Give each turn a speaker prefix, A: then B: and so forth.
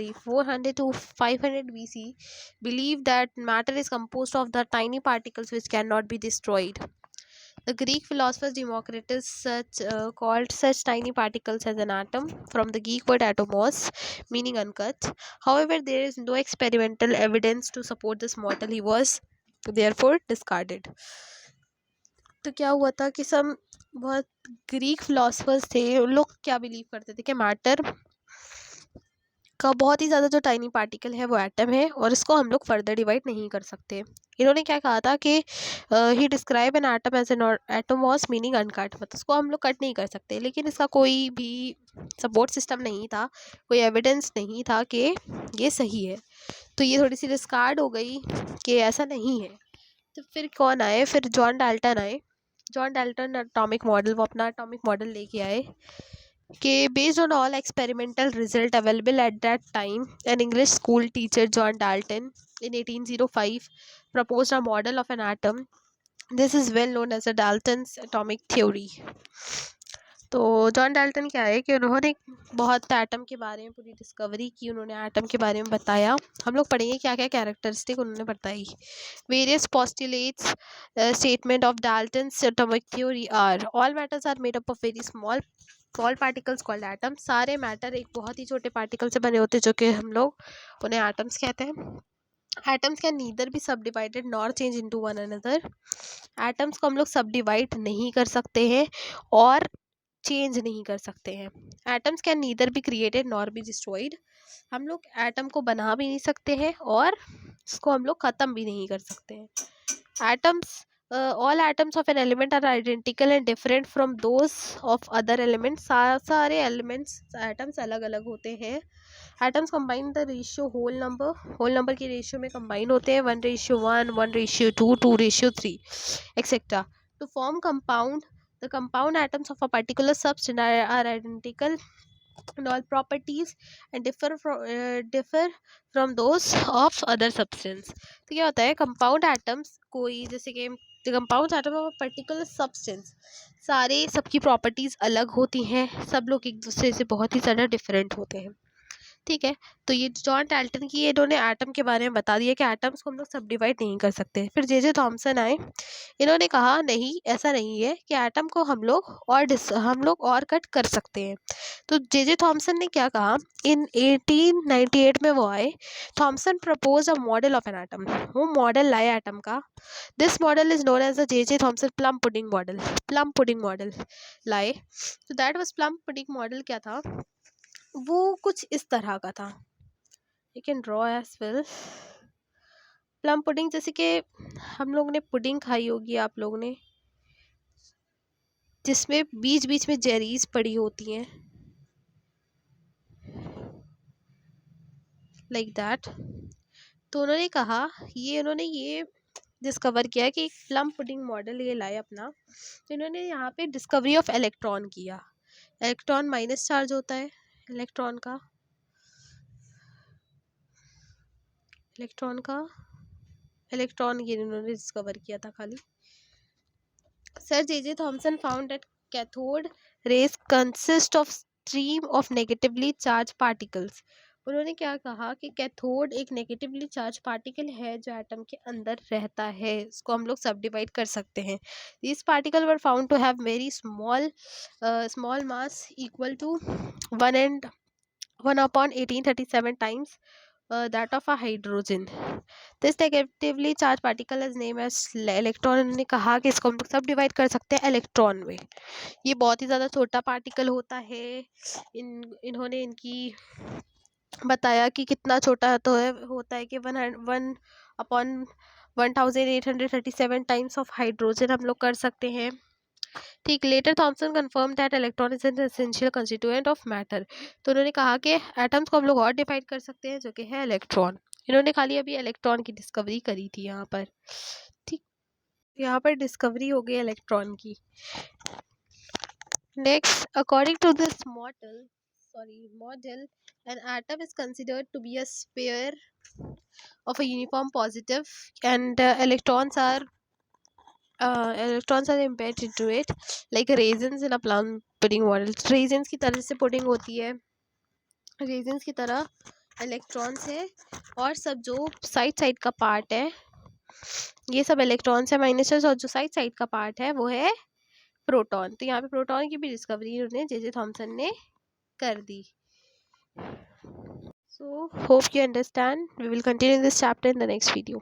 A: 400 to 500 BC believed that matter is composed of the tiny particles which cannot be destroyed. The Greek philosopher Democritus called such tiny particles as an atom, from the Greek word atomos, meaning uncut. However, there is no experimental evidence to support this model. He was therefore discarded. तो क्या हुआ था कि सब बहुत Greek philosophers थे, उन लोग क्या बिलीव करते थे कि मैटर का बहुत ही ज़्यादा जो टाइनी पार्टिकल है वो एटम है और इसको हम लोग फर्दर डिवाइड नहीं कर सकते। इन्होंने क्या कहा था कि he describe an atom as an atom was meaning uncut, मतलब उसको हम लोग कट नहीं कर सकते, लेकिन इसका कोई भी सपोर्ट सिस्टम नहीं था, कोई एविडेंस नहीं था कि ये सही है। तो ये थोड़ी सी डिस्कार्ड हो गई कि ऐसा नहीं है। तो फिर कौन आए, फिर जॉन डाल्टन आए। जॉन डाल्टन एटॉमिक मॉडल, वो अपना एटॉमिक मॉडल लेके आए कि based on all experimental result available at that time, an English school teacher John Dalton in 1805 proposed a model of an atom. This is well known as the Dalton's atomic theory. तो John Dalton क्या है कि उन्होंने बहुत atom के बारे में पूरी डिस्कवरी की, उन्होंने एटम के बारे में बताया। हम लोग पढ़ेंगे क्या क्या कैरेक्टरिस्टिक उन्होंने बताई। Various postulates statement of Dalton's atomic theory are all matters are made up of very small particles called atom. सारे मैटर एक बहुत ही छोटे पार्टिकल से बने होते हैं जो कि हम लोग उन्हें एटम्स कहते हैं। एटम्स कैन नीदर बी सब divided nor change into one another. Atoms को हम लोग सब डिवाइड नहीं कर सकते हैं और चेंज नहीं कर सकते हैं। Atoms can neither be created nor be destroyed. हम लोग एटम को बना भी नहीं सकते हैं और इसको हम लोग ख़त्म भी नहीं कर सकते हैं। Atoms all atoms of an element are identical and different from those of other elements. सारे elements atoms अलग अलग होते हैं। atoms combine the ratio whole number की ratio में combine होते हैं 1:1, 1:2, 2:3 etc. to form compound. The compound atoms of a particular substance are identical in all properties and differ from those of other substance. तो क्या होता है, compound atoms कोई जैसे कि compound atom of particular substance, सारे सबकी प्रॉपर्टीज़ अलग होती हैं, सब लोग एक दूसरे से बहुत ही ज़्यादा डिफरेंट होते हैं। ठीक है, तो ये जॉन डाल्टन की इन्होंने एटम के बारे में बता दिया कि एटम्स को हम लोग सब डिवाइड नहीं कर सकते। फिर जे थॉमसन आए, इन्होंने कहा नहीं, ऐसा नहीं है कि एटम को हम लोग और कट कर सकते हैं। तो जे थॉमसन ने क्या कहा, इन 1898 में वो आए। Thomson propose a model of an atom, वो मॉडल लाए एटम का। This model is known as the J Thomson plum pudding model लाए। तो that was plum pudding model. क्या था वो, कुछ इस तरह का था। You can draw as well. Plum pudding जैसे कि हम लोग ने पुडिंग खाई होगी आप लोगों ने, जिसमें बीच बीच में जेरीज पड़ी होती हैं, लाइक दैट। तो उन्होंने कहा, उन्होंने ये डिस्कवर किया कि प्लम पुडिंग मॉडल ये लाए अपना। तो इन्होंने यहाँ पे डिस्कवरी ऑफ इलेक्ट्रॉन किया। इलेक्ट्रॉन माइनस चार्ज होता है, इलेक्ट्रॉन ये इन्होंने डिस्कवर किया था खाली। Sir J Thomson found that cathode rays consist of stream of negatively charge particles. उन्होंने क्या कहा कि कैथोड एक नेगेटिवली चार्ज पार्टिकल है जो एटम के अंदर रहता है, इसको हम लोग सब डिवाइड कर सकते हैं। This particle were found to have very small mass equal to 1/1837 times that of a hydrogen. This negatively charged particle is named as electron. उन्होंने कहा कि इसको हम लोग सब डिवाइड कर सकते हैं इलेक्ट्रॉन में। ये बहुत ही ज़्यादा छोटा पार्टिकल होता है। इन्होंने इनकी बताया कि कितना छोटा तो होता है कि 1/1837 टाइम्स ऑफ हाइड्रोजन हम लोग कर सकते हैं। ठीक, later Thomson confirm that electron is an essential constituent of matter. तो उन्होंने कहा कि एटम्स को हम लोग और डिवाइड कर सकते हैं जो कि है इलेक्ट्रॉन। इन्होंने खाली अभी इलेक्ट्रॉन की डिस्कवरी करी थी यहाँ पर। ठीक, यहाँ पर डिस्कवरी हो गई इलेक्ट्रॉन की। Next, according to this model an atom is considered to be a sphere of a uniform positive and electrons are embedded into it like raisins in a plum pudding model. raisins की तरह से pudding होती है, raisins की तरह electrons है, और सब जो साइड का पार्ट है ये सब इलेक्ट्रॉन्स है माइनस, और जो साइड का पार्ट है वो है प्रोटॉन। तो यहाँ पे प्रोटॉन की भी डिस्कवरी उन्होंने जे थॉमसन ने कर दी। So hope you understand. We will continue this chapter in the next video.